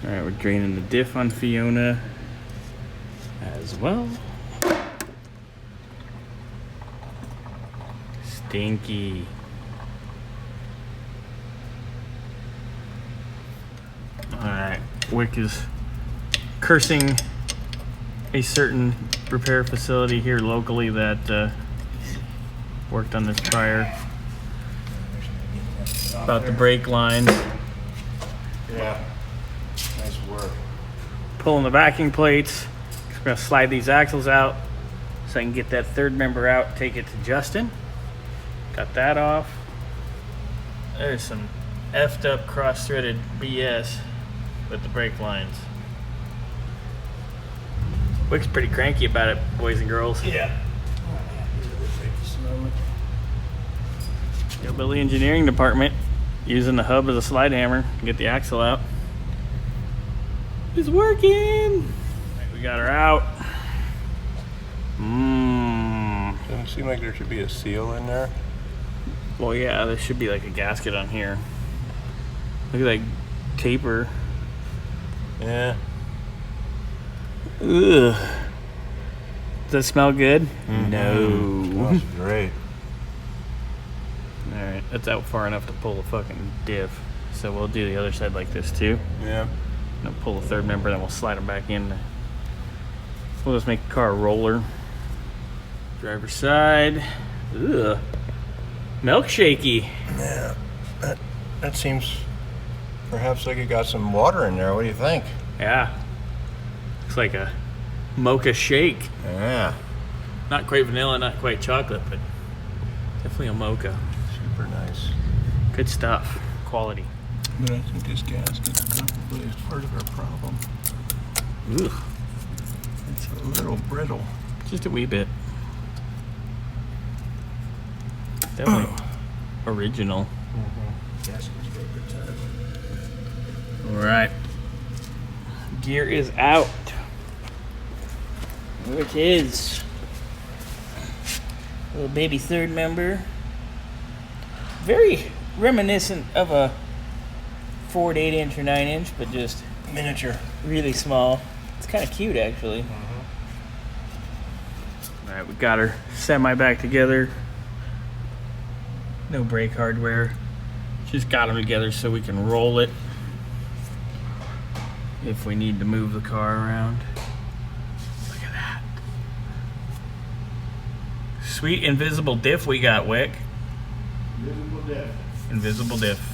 Alright, we're draining the diff on Fiona as well. Stinky. Alright, Wick is cursing a certain repair facility here locally that worked on this prior. About the brake lines. Yeah, nice work. Pulling the backing plates. Just gonna slide these axles out so I can get that third member out, take it to Justin. Got that off. There's some effed up cross-threaded BS with the brake lines. Wick's pretty cranky about it, boys and girls. Yeah. Hillbilly engineering department using the hub as a slide hammer to get the axle out. It's working. Right, we got her out. Doesn't seem like there should be a seal in there. Well, yeah, there should be like a gasket on here. Look at that taper. Yeah. Ugh. Does that smell good? Mm-hmm. No. Smells great. Alright, that's out far enough to pull the fucking diff. So we'll do the other side like this too. Yeah. And pull the third member, then we'll slide them back in. We'll just make the car a roller. Driver's side. Ugh. Milkshakey. Yeah. That seems perhaps like it got some water in there. What do you think? Yeah. Looks like a mocha shake. Yeah. Not quite vanilla, not quite chocolate, but definitely a mocha. Super nice. Good stuff. Quality. But I think this gasket's probably is part of our problem. Ugh. It's a little brittle. Just a wee bit. Definitely original. Gasket's got a good time. Alright. Gear is out. Which is little baby third member. Very reminiscent of a Ford 8-inch or 9-inch, but just Miniature. really small. It's kind of cute, actually. Alright, we got her semi back together. No brake hardware. Just got them together so we can roll it if we need to move the car around. Look at that. Sweet invisible diff we got, Wick. Invisible diff. Invisible diff.